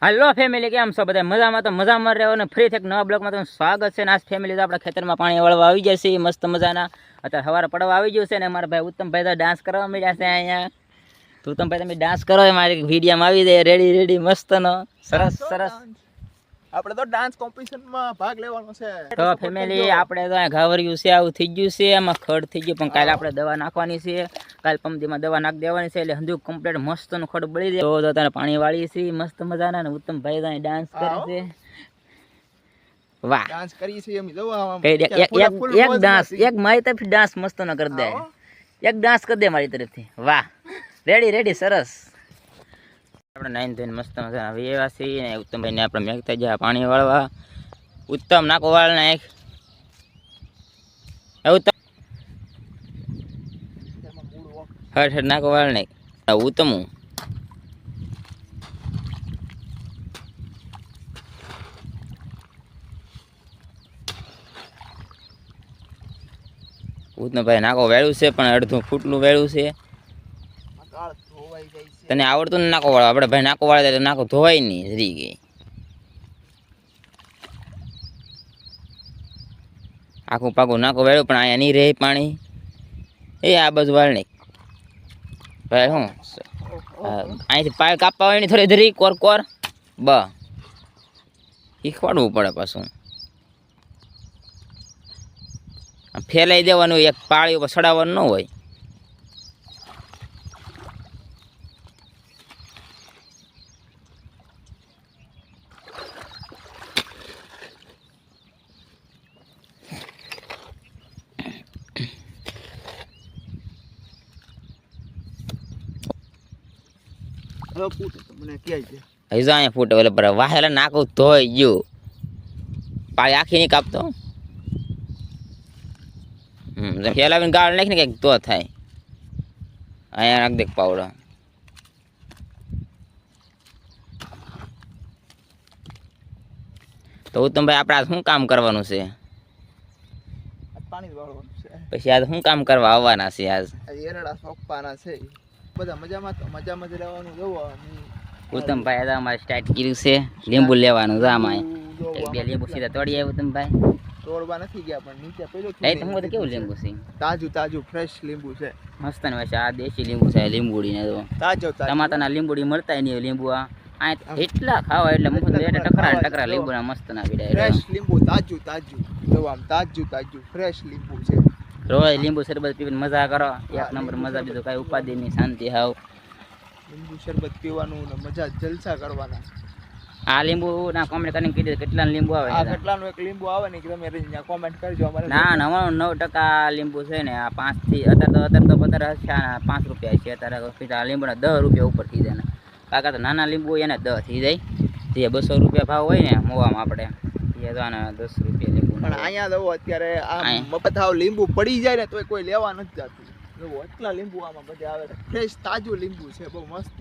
હાલો family, કેમ છો બધા? મજામાં તો મજામાં રહ્યો ને ફરી એક નવા બ્લોગમાં તમારું સ્વાગત છે. ને આજ ફેમિલી તો આપણા ખેતરમાં પાણી વળવા આવી જશે મસ્ત મજાના. અત્યારે સવારે પડવા આવી ગયું છે ને મારા ભાઈ ઉત્તમભાઈ તો ડાન્સ કરવા મળ્યા છે અહીંયા. તો ઉત્તમભાઈ તમે ડાન્સ કરો એ મારી વિડીયોમાં આવી જાય રેડી રેડી મસ્તનો સરસ સરસ. આપણે તો ડાન્સ કોમ્પિટિશનમાં ભાગ લેવાનો છે. તો ફેમિલી આપણે તો ઘાવર્યું છે, આવું થઈ ગયું છે, એમાં ખડ થઈ ગયું, પણ કાલે આપણે દવા નાખવાની છે. કાલ પમદીમાં દવા નાખી દેવાની છે એટલે હંધુ કમ્પ્લીટ મસ્તનું ખડ બળી જાય. તો તને પાણી વાળી છે મસ્ત મજાના ને ઉત્તમભાઈ તો ડાન્સ કરે છે. વાહ, ડાન્સ કરીએ છીએ અમે. જોવા એક ડાન્સ, એક મારી તરફથી ડાન્સ મસ્ત ન કરી દે. એક ડાન્સ કરી દે મારી તરફથી. વાહ, રેડી રેડી, સરસ. આપણે નાઈન થઈને મસ્ત મજા આવી એવા છીએ ને ઉત્તમભાઈ ને આપણે મેઘતા જ્યાં પાણી વાળવા. ઉત્તમ નાકો વાળ નાખ. ઉત્તમ હટ હટ નાકો વાળ નાખ. ઉત્તમ ઉત્તમભાઈ નાકો વેળ્યું છે પણ અડધું ફૂટનું વેળ્યું છે. તને આવડતું ને નાકો વાળો? આપણે ભાઈ નાકો વાળે તો નાકો ધોવાય નહીં જરી ગઈ. આખું પાકું નાકો વેળ્યું પણ અહીંયા નહીં રહે પાણી. એ આ બાજુ વાળ નહીં ભાઈ. શું અહીંથી પાય કાપવા હોય ને થોડી ધરી કોર કોર બ શીખવાડવું પડે પાછું. ફેલાઈ દેવાનું, એક પાળી ઉપર ચડાવવાનું ન હોય. હજી તો અહીંયા ફૂટે એટલે બરાબર વાહેલા નાખું ધોઈ ગયું. પાળી આખી નહીં કાપતો. ફેલાવીને ગાળ નાખીને કંઈક તો થાય. અહીંયા નાખ દે પાવડો. તો ઉત્તમભાઈ આપણે શું કામ કરવાનું છે? પાણી વાળવાનું છે. પછી આજ શું કામ કરવા આવવાના છે? આજ એરડા સોંપવાના છે. બધા મજામાં તો મજામાં જ રહેવાનું. જોવાનું ઉત્તમભાઈ આજે અમારે સ્ટાર્ટ કર્યું છે લીંબુ લેવાનું. આમાં બે લીંબુ સીધા તોડી આવ્યું ઉત્તમભાઈ. તોડવા નથી ગયા પણ નીચે પેલું તો કેવું લીંબુ છે? તાજું તાજું ફ્રેશ લીંબુ છે. મસ્ત ને વચ્ચે આ દેશી લીંબુ છે. લીંબુડી ને તો તાજો ટમાટાના લીંબુડી મળતા નહીં. લીંબુ આ એટલા ખાવા એટલે ટકરા લીંબુના મસ્ત ના પીડાય. ફ્રેશ લીંબુ, તાજું તાજું. જો આમ તાજું તાજું ફ્રેશ લીંબુ છે. રોજ લીંબુ શરબત પીવીને મજા કરો. એક નંબર મજા. બીજું કઈ ઉપાધિ નહીં, શાંતિ હાવ. લીંબુ શરબત પીવાનું ને મજા જલસા કરવાના. આ લીંબુ ના કોમેન્ટ કરીને કીધું કેટલા લીંબુ આવે? કેટલાનું એક લીંબુ આવે ને તમે કોમેન્ટ કરજો અમારે. ના 99% લીંબુ છે ને આ 5 થી અત્યારે તો 15 છે. 5 રૂપિયા છે અત્યારે. આ લીંબુના 10 રૂપિયા ઉપર થઈ જાય ને કાકા. તો નાના લીંબુ એને 10 થઈ જાય. જે 200 રૂપિયા ભાવ હોય ને મોવામાં આપણે એ તો આના 10 રૂપિયા લીંબુ. પણ અહીંયા તો અત્યારે આ મફત હાવ લીંબુ પડી જાય ને તો કોઈ લેવા નથી જતું. એટલા લીંબુ આમાં બધે આવે. ફ્રેશ તાજું લીંબુ છે, બહુ મસ્ત.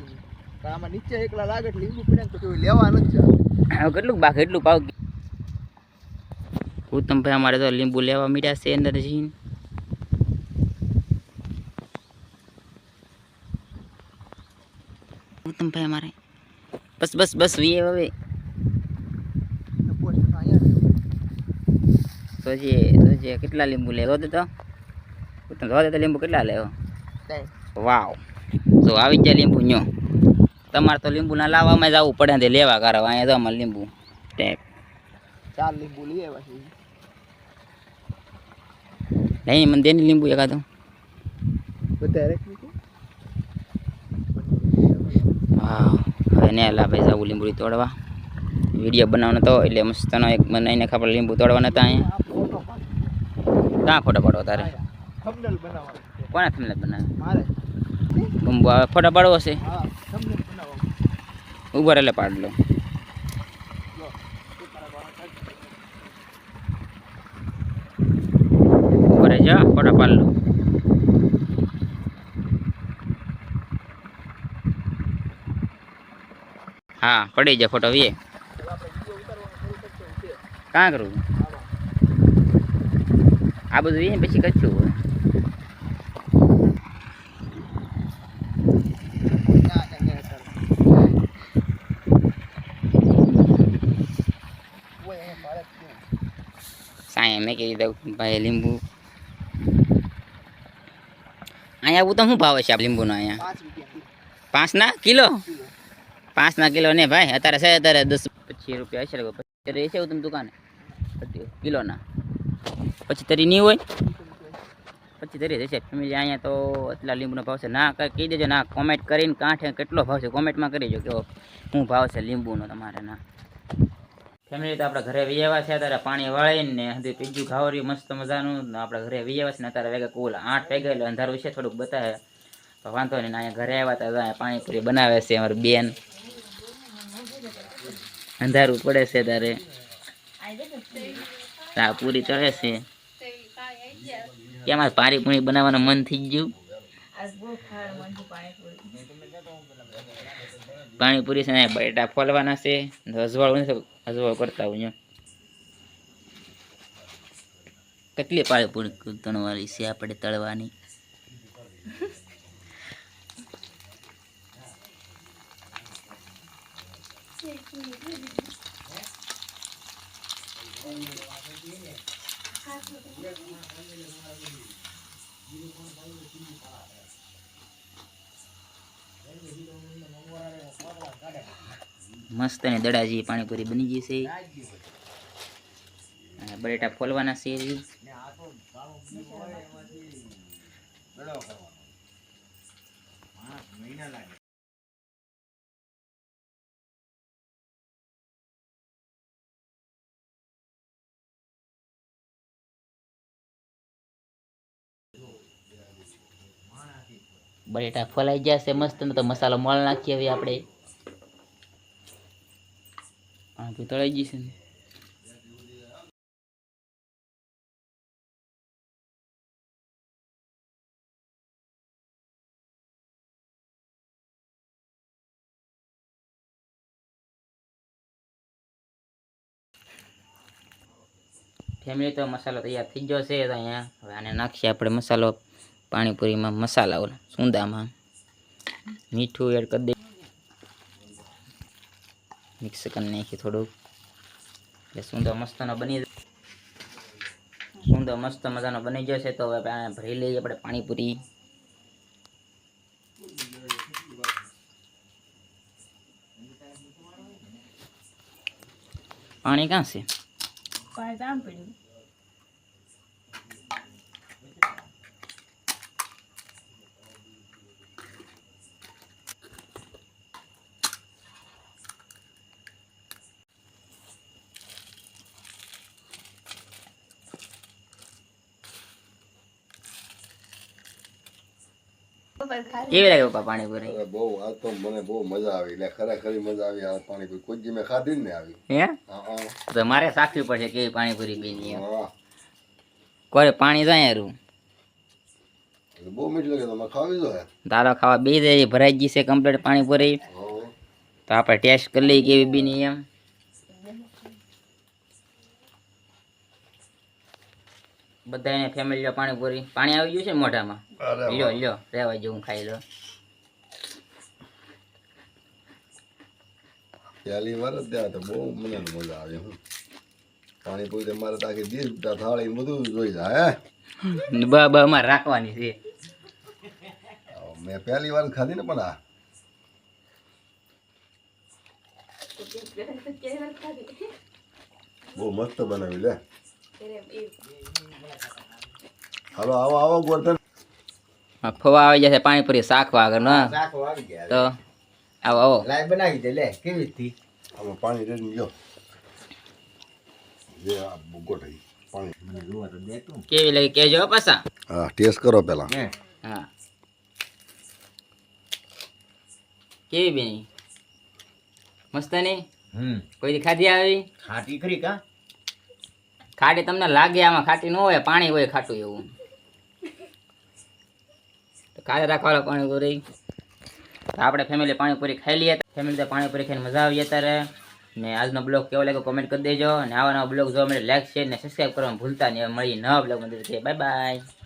આમાં નીચે એકલા લાગે લીંબુ પીને તો કોઈ લેવા નથી જતું. કેટલું બાકી એટલું ભાવ. ઉત્તમભાઈ અમારે તો લીંબુ લેવા મીઠા છે અંદર જઈને. ઉત્તમભાઈ અમારે બસ બસ બસ વીએ હવે તો કેટલા લીંબુ લે? રોદે તો લીંબુ કેટલા લેવો? વાવ, તો આવી જાય લીંબુ ન્યો. તમારે તો લીંબુ ના લાવવામાં જ આવવું પડે ને લેવા કરો. અહીંયા તો અમારે લીંબુ ટેક 4 લીંબુ લઈ આવ્યા છે. નહીં મને દેની લીંબુ એકાદો. હા, હવે ને ભાઈ જવું લીંબુ તોડવા. વિડીયો બનાવવાનો તો એટલે મસ્તનો એક બનાવીને ખબર લીંબુ તોડવાના હતા. અહીંયા ક્યાં ફોટો પાડવો તારે? થંબનેલ બનાવવાનો. કોને થંબનેલ બનાવે? મારે. લીંબુ આવે ફોટો પાડવો છે? હા, થંબનેલ બનાવવાનો. ઉભો એટલે પાડ લો. ઉભો જા, ફોટો પાડ લો. હા, પડી જાય ફોટો. વીએ કાં કરું આ બધું વીએ પછી કચ્છું હોય. અહીંયા મેં કહી દીધું ભાઈ લીંબુ અહીંયા આવું તો શું ભાવ છે આ લીંબુનો અહીંયા 5 રૂપિયા 5 ના કિલો કિલો 5 ના કિલો ને ભાઈ અત્યારે છે અત્યારે 10-25 રૂપિયા હશે લગભગ પછી છે તમે દુકાને કિલોના પછી તરી નહીં હોય પછી તરી જશે ફેમિલી અહીંયા તો એટલા લીંબુનો ભાવ છે ના કહી દેજો ના કોમેન્ટ કરીને કાંઠે કેટલો ભાવ છે કોમેન્ટમાં કરી દેજો કેવો શું ભાવ છે લીંબુનો તમારે ના ફેમિલી તો આપણે ઘરે વિયેવા છે અત્યારે પાણી વાળીને ને હજી પીજું ખાવરી મસ્ત મજાનું આપણે ઘરે વિયેવા છે ને અત્યારે વાગે કુલ 8 વાગે એટલે અંધારું છે થોડુંક બતાવે તો વાંધો નહીં અહીંયા ઘરે આવ્યા હતા પાણીપુરી બનાવે છે અમારી બેન અંધારું પડે છે ત્યારે આ પૂરી તળે છે કેમ આ પાણીપુરી બનાવવાનું મન થઈ ગયું પાણીપુરી છે ને બટેટા ફોલવાના છે અજવાળ કરતા હું કેટલી પાણીપુરી તળવાની છે આપણે તળવાની મસ્ત ને દડાજી પાણીપુરી બની ગઈ છે બટેટા ફોલવાના છે બટેટા ફોલાઈ ગયા છે મસ્ત તો મસાલો મોળ નાખીએ હવે આપણે પાણી તળાઈ ગઈ છે ને ફેમિલી તો મસાલો તૈયાર થઈ ગયો છે તો અહીંયા હવે આને નાખીએ આપણે મસાલો પાણીપુરીમાં મસાલા ઓલા સુંદામાં મીઠું એડ કરી દે મિક્સ કરી નાખી થોડુંક એટલે સુંદો મસ્તનો બની સુંદો મસ્ત મજાનો બની જશે તો હવે ભરી લઈએ આપણે પાણીપુરી પાણી ક્યાં છે કેવી લાગે પપ્પા પાણીપુરી અરે બહુ આ તો મને બહુ મજા આવી એટલે ખરેખર મજા આવી આ પાણીપુરી કોઈ દી મેં ખાધી જ ને આવી હે હા તો મારે સાખવી પડશે કેવી પાણીપુરી બની એમ હા કોઈ પાણી જાય યારું એટલે બહુ મીઠ લાગે તમે ખાવી જો હે દાલો ખાવા બે જાય ભરાઈ ગઈ છે કમ્પ્લીટ પાણીપુરી હા તો આપણે ટેસ્ટ કરી લઈએ કેવી બની એમ બધાને ફેમિલી લો પાણીપુરી પાણી આવી ગયું છે ને મોઢામાં અરે લ્યો લ્યો રહેવા જેવું ખાઈ લો પહેલી વાર જ ત્યાં તો બહુ મને મજા આવી હું પાણીપુરી તો મારે તો આખી દીસ થાળી બધું જોઈ જાય હે અમારે રાખવાની છે મેં પહેલી વાર ખાધી ને પણ આ બહુ મસ્ત બનાવી લે હાલો આવો આવો ગોરધન ફવા આવી જશે પાણીપુરી શાકવા આગળ ના રાખો આવી ગયા તો આવો આવો લાઈ બનાવી દે લે કેવી હતી આમાં પાણી રેડી ગયો જે આ ગોઠવી પાણી કેવી લાગી કેજો પાછા હા ટેસ્ટ કરો પેલા હા કેવી બેની મસ્ત નહીં કોઈ ખાધી આવી ખાટી ખરી કા ખાટી તમને લાગે આમાં ખાટી ન હોય પાણી હોય ખાટું એવું તો કાલે રાખવાળો પાણીપુરી તો આપણે ફેમિલી પાણીપુરી ખાઈ લઈએ ફેમિલી તો પાણીપુરી ખાઈને મજા આવી અત્યારે ને આજનો બ્લોગ કેવો લાગ્યો કોમેન્ટ કરી દેજો અને આવા નવા બ્લોગ જોવા માટે લાઈક શેર ને સબસ્ક્રાઈબ કરવાનું ભૂલતા નહીં. મળી નવા બ્લોગ માં બાય બાય.